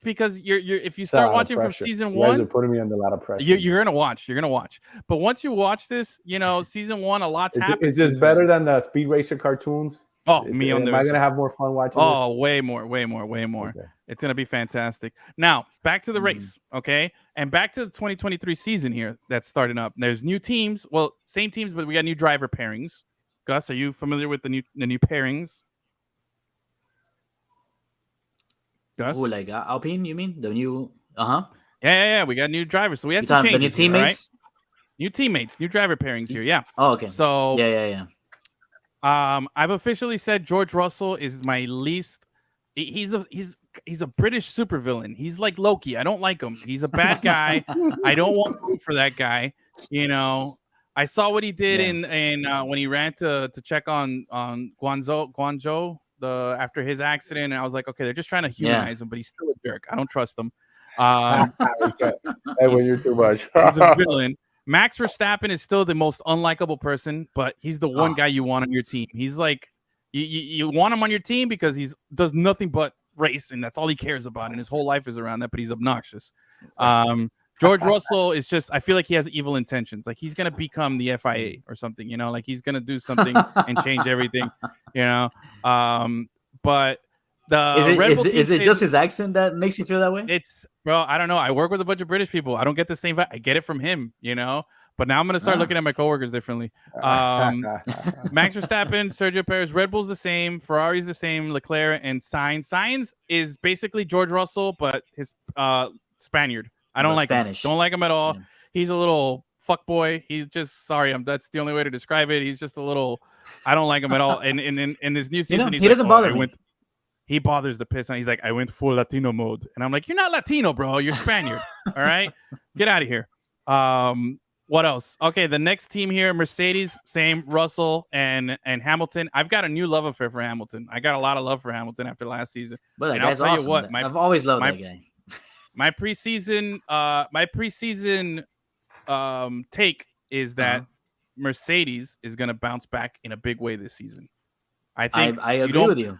because you're if you start watching from season one, you guys are putting me under a lot of pressure. You're gonna watch. But once you watch this, you know, season one, a lot's happened. Is this better than the Speed Racer cartoons? Oh, am I gonna have more fun watching? Oh, this? way more. Okay. It's gonna be fantastic. Now back to the race, okay, and back to the 2023 season here that's starting up. There's new teams. Well, same teams, but we got new driver pairings. Gus, are you familiar with the new pairings? Gus? Oh, like Alpine, you mean? The new Yeah. We got new drivers. So we have some changes. The new teammates? Here, right? New teammates, new driver pairings here. Yeah. Oh, okay. So yeah. I've officially said George Russell is my least. He's a British supervillain. He's like Loki. I don't like him. He's a bad guy. I don't want to root for that guy. You know, I saw what he did in when he ran to check on Guangzhou after his accident, and I was like, okay, they're just trying to humanize him, but he's still a jerk. I don't trust him. When you're too much. He's a villain. Max Verstappen is still the most unlikable person, but he's the one guy you want on your team. He's like, you want him on your team because he does nothing but race, and that's all he cares about, and his whole life is around that, but he's obnoxious. George Russell is just, I feel like he has evil intentions. Like he's going to become the FIA or something, you know, like he's going to do something and change everything, you know. But is it just his accent that makes you feel that way? Bro, I don't know. I work with a bunch of British people. I don't get the same vibe. I get it from him, you know. But now I'm going to start looking at my coworkers differently. Max Verstappen, Sergio Perez, Red Bull's the same, Ferrari's the same, Leclerc and Sainz. Sainz is basically George Russell, but his Spaniard. I don't like Spanish. Don't like him at all. Yeah. He's a little fuck boy. He's just that's the only way to describe it. He's just a little. I don't like him at all. And in this new season, he doesn't bother me. He bothers the piss, and he's like, I went full Latino mode, and I'm like, you're not Latino, bro. You're Spaniard. All right, get out of here. What else? Okay, the next team here, Mercedes, same, Russell and Hamilton. I've got a new love affair for Hamilton. I got a lot of love for Hamilton after last season. But that guy's awesome. You what, I've always loved that guy. My preseason take is that Mercedes is going to bounce back in a big way this season. I think I agree with you.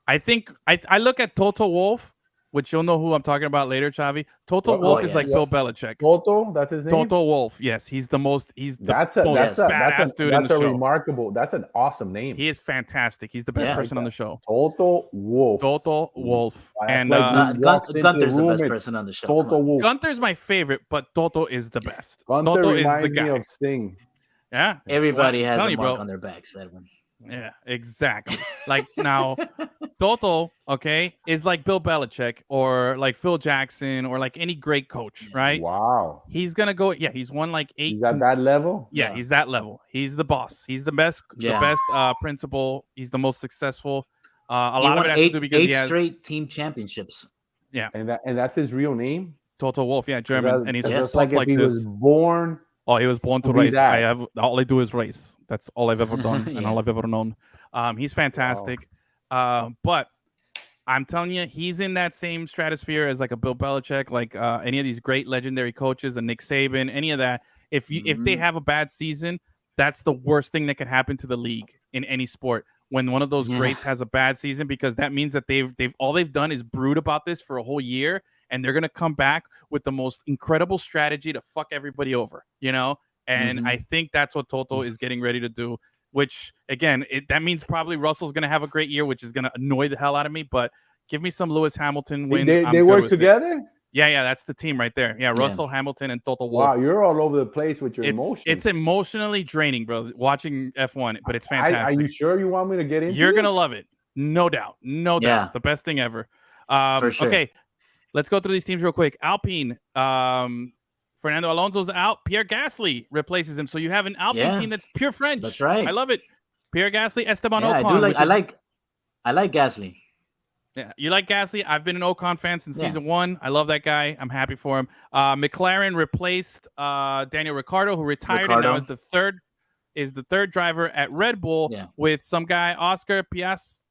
I think I look at Toto Wolff, which you'll know who I'm talking about later, Chavi. Toto Wolff is like Bill Belichick. Toto, that's his name. Toto Wolff, yes, he's the most. That's an awesome name. He is fantastic. He's the best person on the show. Toto Wolff. Toto Wolff, and Gunther's the best person on the show. Toto Wolff. Gunther's my favorite, but Toto is the best. Gunther Toto reminds is the guy. Me of Sting. Yeah, everybody has a mark on their backs, Edwin. Yeah, exactly. Like now, Toto, okay, is like Bill Belichick or like Phil Jackson or like any great coach, right? Wow. He's gonna go. Yeah, he's won like 8. He's at that level. Yeah, he's that level. He's the boss. He's the best. The best principal. He's the most successful. A lot of it has to do because he has 8 straight team championships. Yeah, and that's his real name. Toto Wolff. Yeah, German, and he's just like if he was born. Oh, he was born to race. All I do is race. That's all I've ever done and all I've ever known. He's fantastic. Wow. But I'm telling you, he's in that same stratosphere as like a Bill Belichick, like any of these great legendary coaches, a Nick Saban, any of that. If they have a bad season, that's the worst thing that could happen to the league in any sport. When one of those greats has a bad season, because that means that they've done is brood about this for a whole year. And they're going to come back with the most incredible strategy to fuck everybody over, you know? And I think that's what Toto is getting ready to do, which, again, that means probably Russell's going to have a great year, which is going to annoy the hell out of me. But give me some Lewis Hamilton win. They work together? Yeah, that's the team right there. Yeah, Russell, Hamilton, and Toto Wolff. Wow, you're all over the place with your emotions. It's emotionally draining, bro, watching F1, but it's fantastic. Are you sure you want me to get into You're going to love it. No doubt. No doubt. The best thing ever. For sure. Okay, let's go through these teams real quick. Alpine, Fernando Alonso's out. Pierre Gasly replaces him. So you have an Alpine team that's pure French. That's right. I love it. Pierre Gasly, Esteban Ocon. I like Gasly. Yeah, you like Gasly? I've been an Ocon fan since season 1. I love that guy. I'm happy for him. McLaren replaced Daniel Ricciardo, who retired and now is the third driver at Red Bull with some guy, Oscar Piastri.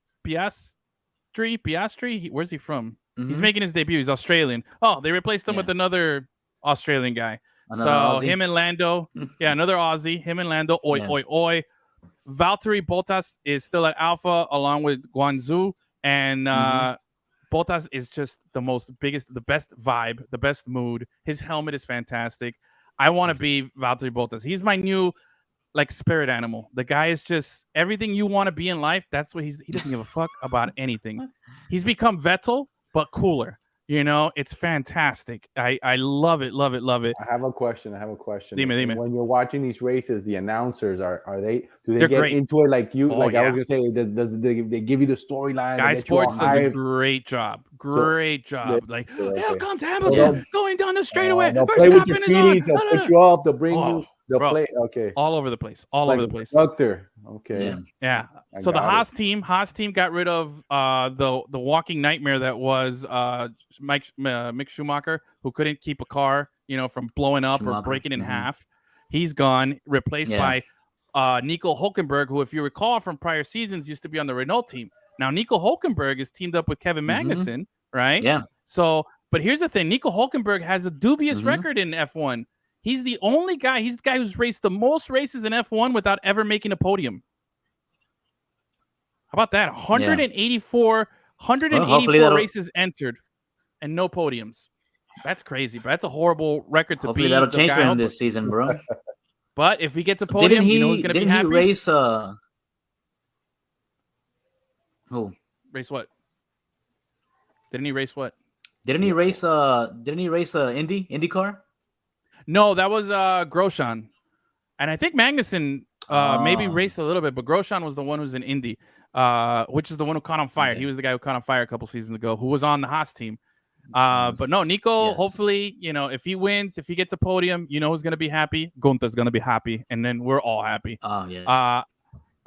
Where's he from? He's making his debut. He's Australian. Oh, they replaced him with another Australian guy. Aussie. Him and Lando. Another Aussie. Him and Lando. Oi. Valtteri Bottas is still at Alpha along with Guanzu. And Bottas is just the best vibe, the best mood. His helmet is fantastic. I want to be Valtteri Bottas. He's my new spirit animal. The guy is just everything you want to be in life. That's what he doesn't give a fuck about anything. He's become Vettel, but cooler. It's fantastic. I love it. I have a question. Dime. When you're watching these races, the announcers do they They're get great. into it like you? I was gonna say, they give you the storyline? Sky Sports does a great job. Here comes Hamilton going down the straightaway. They'll play with your feelings. They'll put you up. They'll bring you. They'll play. Okay. All over the place. Doctor. Okay. Yeah. So the Haas team got rid of the walking nightmare that was Mick Schumacher, who couldn't keep a car, from blowing up or breaking in half. He's gone, replaced by Nico Hülkenberg, who, if you recall from prior seasons, used to be on the Renault team. Now Nico Hülkenberg is teamed up with Kevin Magnussen, right? Yeah. So, but here's the thing: Nico Hülkenberg has a dubious record in F1. He's the only guy. He's the guy who's raced the most races in F1 without ever making a podium. How about that? 184 races entered and no podiums. That's crazy, but that's a horrible record to beat. Hopefully that'll change for him this season, bro. But if he gets a podium, he's going to be happy. Didn't he race Race what? Didn't he race what? Didn't he race IndyCar? No, that was Grosjean. And I think Magnussen maybe raced a little bit, but Grosjean was the one who's in Indy, which is the one who caught on fire. Okay. He was the guy who caught on fire a couple seasons ago, who was on the Haas team. But no, Nico, hopefully, if he wins, if he gets a podium, who's going to be happy? Gunther's going to be happy, and then we're all happy. Oh, yes.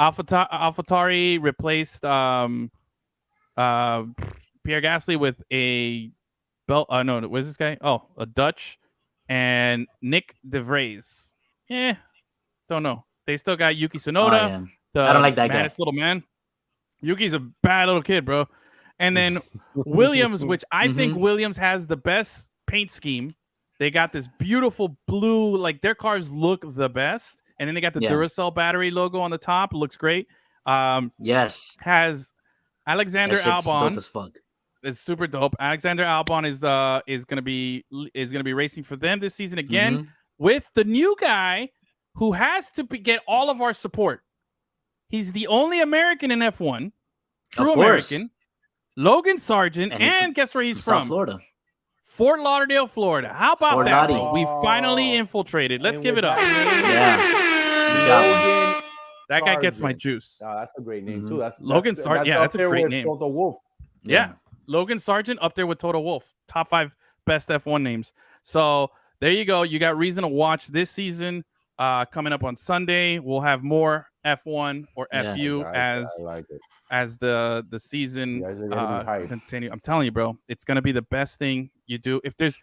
AlphaTauri replaced Pierre Gasly with a belt. No, where's this guy? Oh, a Dutch. And Nick De Vries. Don't know. They still got Yuki Tsunoda. I don't like that guy. Little man. Yuki's a bad little kid, bro. And then Williams, which I think Williams has the best paint scheme. They got this beautiful blue, their cars look the best. And then they got the Duracell battery logo on the top. It looks great. Yes. Has Alexander Albon. Dope as fuck. It's super dope. Alexander Albon is gonna be racing for them this season again with the new guy who has to get all of our support. He's the only American in F1, true American. Logan Sargent, and guess where he's from? South Florida. Fort Lauderdale, Florida. How about Fort that? Lauderdale. We finally infiltrated. Let's give it up. Yeah. That guy gets my juice. Oh, that's a great name too. Logan Sargent. Yeah, that's a great name. Toto Wolff. Yeah. Logan Sargent up there with Toto Wolff. Top 5 best F1 names. So there you go. You got reason to watch this season coming up on Sunday. We'll have more F1 or FU as the season continue. I'm telling you, bro, it's gonna be the best thing you do. If there's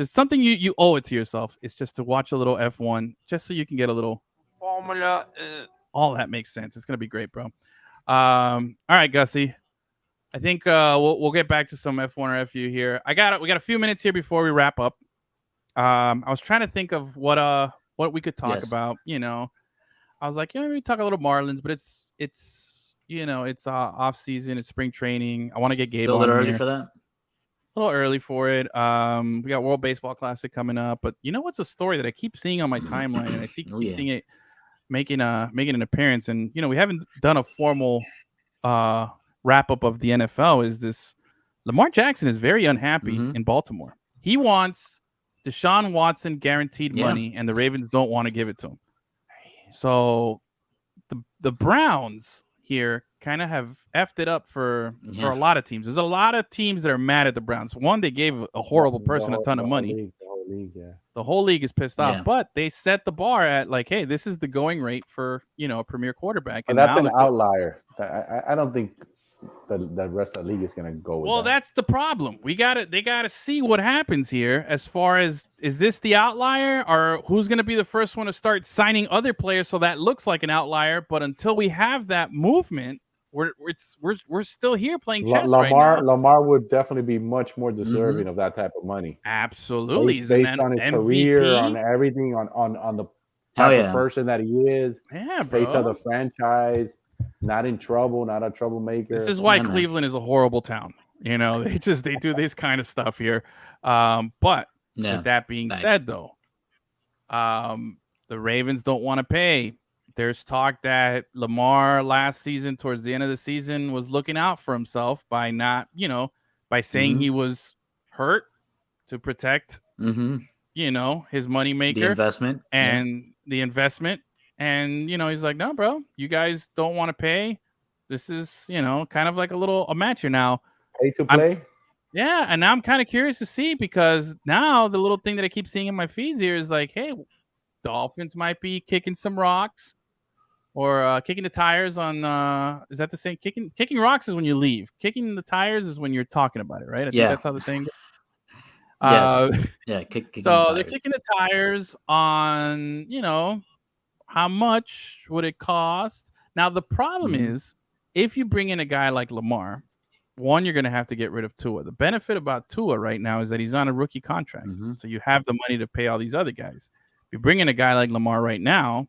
something you owe it to yourself, it's just to watch a little F1, just so you can get a little formula. All that makes sense. It's gonna be great, bro. All right, Gussie. I think we'll get back to some F1 or FU here. We got a few minutes here before we wrap up. I was trying to think of what we could talk about. I was like, maybe talk a little Marlins, but it's off season, it's spring training. I want to get Gabe still a little on early here. for that. A little early for it. We got World Baseball Classic coming up, but what's a story that I keep seeing on my timeline, and I keep seeing it making an appearance, and we haven't done a formal wrap up of the NFL. Is this Lamar Jackson is very unhappy in Baltimore. He wants Deshaun Watson guaranteed money, and the Ravens don't want to give it to him. So the Browns here kind of have effed it up for a lot of teams. There's a lot of teams that are mad at the Browns. One, they gave a horrible person a ton of money. The whole league is pissed off, but they set the bar at like, hey, this is the going rate for a premier quarterback. And that's an outlier. I don't think the rest of the league is going to go with that. That's the problem. They got to see what happens here as far as, is this the outlier, or who's going to be the first one to start signing other players so that looks like an outlier? But until we have that movement, we're still here playing chess right now. Lamar would definitely be much more deserving of that type of money. Absolutely. Based on his career, on everything, on the type of person that he is. Yeah, bro. Based on the franchise. Not in trouble, not a troublemaker. This is why Cleveland is a horrible town. They do this kind of stuff here. But with that being said, though, the Ravens don't want to pay. There's talk that Lamar last season, towards the end of the season, was looking out for himself by not, by saying he was hurt to protect, his moneymaker, the investment, the investment. And, he's like, no, bro, you guys don't want to pay. This is, kind of like a match here now. Pay to play? And now I'm kind of curious to see, because now the little thing that I keep seeing in my feeds here is like, hey, Dolphins might be kicking some rocks or kicking the tires on, is that the same? Kicking rocks is when you leave. Kicking the tires is when you're talking about it, right? I think that's how the thing goes. Kicking so the they're kicking the tires on, how much would it cost? Now, the problem is, if you bring in a guy like Lamar, one, you're going to have to get rid of Tua. The benefit about Tua right now is that he's on a rookie contract. So you have the money to pay all these other guys. If you bring in a guy like Lamar right now,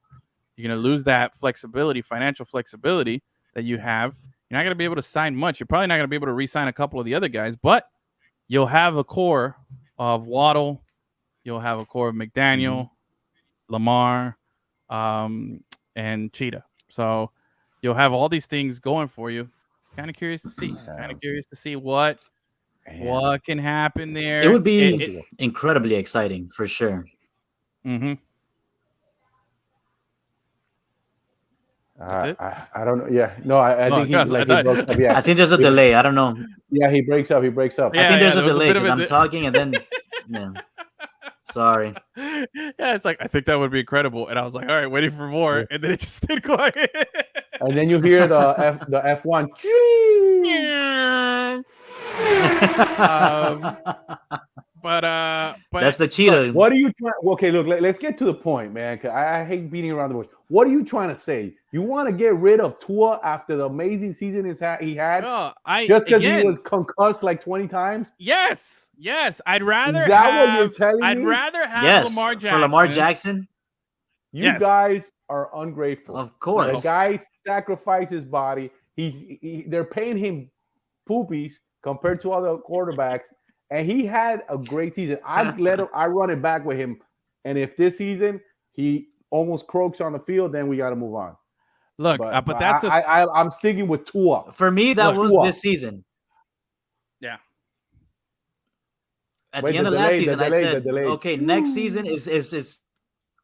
you're going to lose that flexibility, financial flexibility that you have. You're not going to be able to sign much. You're probably not going to be able to re-sign a couple of the other guys, but you'll have a core of Waddle. You'll have a core of McDaniel, Lamar, and Cheetah. So you'll have all these things going for you. Kind of curious to see what can happen there. It would be incredibly exciting for sure. That's it? I don't know. Yeah, no, I think he broke up. Yeah, I think there's a delay. I don't know. Yeah, he breaks up. I think there's a delay because I'm talking and then. Sorry. Yeah, it's like, I think that would be incredible. And I was like, all right, waiting for more. And then it just stayed quiet. And then you hear the F1. But that's the cheetah. What are you trying? Okay, look, let's get to the point, man. Cause I hate beating around the bush. What are you trying to say? You want to get rid of Tua after the amazing season he had? Just because he was concussed like 20 times? Yes. I'd rather Is that what you're telling me? I'd rather have Lamar Jackson. For Lamar Jackson? You guys are ungrateful. Of course. The guy sacrificed his body. They're paying him poopies compared to other quarterbacks. And he had a great season. I run it back with him. And if this season he almost croaks on the field, then we got to move on. Look, but that's I'm sticking with Tua. For me, that was Tua. This season. Yeah. At the end of last season, I said, okay, next season is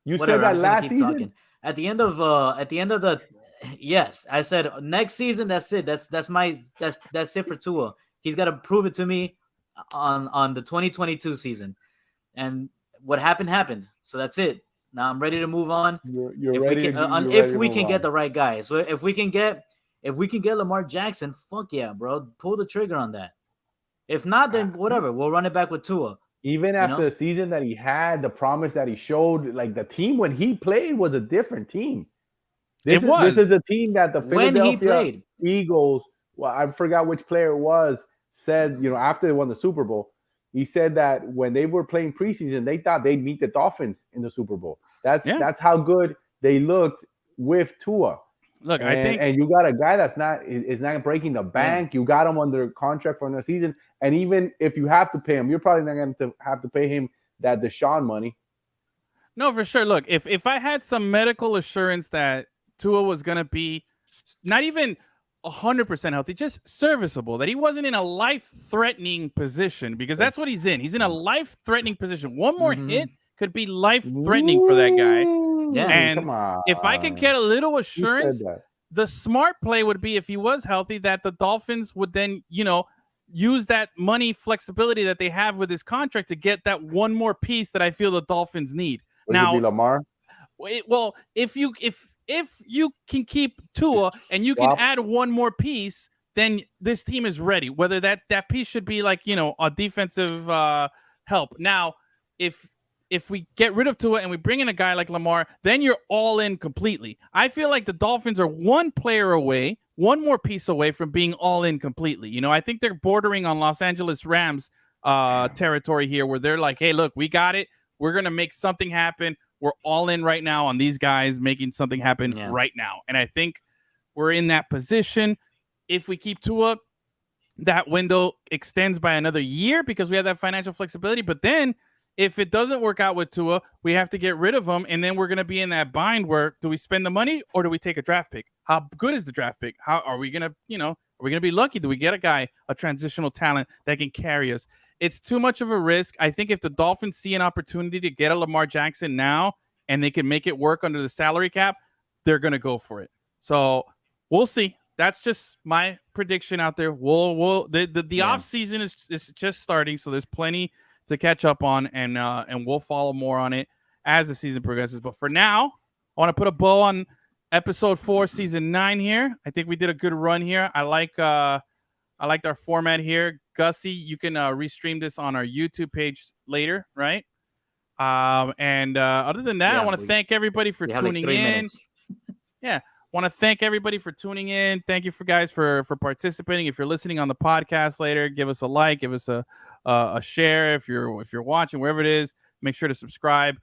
you said that last season? Talking. At the end of the yes, I said next season, that's it. That's it for Tua. He's got to prove it to me on the 2022 season. And what happened. So that's it. Now I'm ready to move on. If we can get the right guy. So if we can get Lamar Jackson, fuck yeah, bro. Pull the trigger on that. If not, then whatever. We'll run it back with Tua. Even after the season that he had, the promise that he showed, like the team when he played was a different team. This is the team that the Philadelphia Eagles, well, I forgot which player it was, said, after they won the Super Bowl, he said that when they were playing preseason, they thought they'd meet the Dolphins in the Super Bowl. That's how good they looked with Tua. Look, I think, and you got a guy that's not breaking the bank. You got him under contract for another season, and even if you have to pay him, you're probably not going to have to pay him that Deshaun money. No, for sure. Look, if I had some medical assurance that Tua was going to be not even 100% healthy, just serviceable, that he wasn't in a life-threatening position, because that's what he's in. He's in a life-threatening position. One more hit could be life-threatening for that guy. Yeah. And come on. if I can get a little Who assurance, said that? the smart play would be, if he was healthy, that the Dolphins would then, use that money flexibility that they have with his contract to get that one more piece that I feel the Dolphins need. Would it be Lamar? Well, if you can keep Tua and you can Swap. add one more piece, then this team is ready. Whether that piece should be like, a defensive help. Now, if we get rid of Tua and we bring in a guy like Lamar, then you're all in completely. I feel like the Dolphins are one player away, one more piece away from being all in completely. I think they're bordering on Los Angeles Rams territory here, where they're like, hey, look, we got it. We're going to make something happen. We're all in right now on these guys making something happen right now. And I think we're in that position. If we keep Tua, that window extends by another year because we have that financial flexibility. But then if it doesn't work out with Tua, we have to get rid of him. And then we're going to be in that bind where, do we spend the money or do we take a draft pick? How good is the draft pick? How are we going to, are we going to be lucky? Do we get a transitional talent that can carry us? It's too much of a risk. I think if the Dolphins see an opportunity to get a Lamar Jackson now and they can make it work under the salary cap, they're going to go for it. So we'll see. That's just my prediction out there. The off season is just starting, so there's plenty to catch up on, and we'll follow more on it as the season progresses. But for now, I want to put a bow on episode 4, season 9 here. I think we did a good run here. I liked our format here. Gussie, you can restream this on our YouTube page later, right? And other than that, I want to thank everybody for tuning in. Yeah, want to thank everybody for tuning in. Thank you guys for participating. If you're listening on the podcast later, give us a like, give us a share. If you're watching, wherever it is, make sure to subscribe.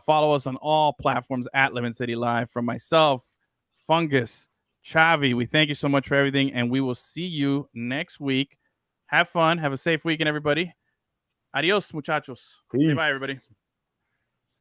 Follow us on all platforms at LemonCityLive. From myself, Fungus, Chavi, we thank you so much for everything, and we will see you next week. Have fun. Have a safe weekend, everybody. Adios, muchachos. Say bye, everybody.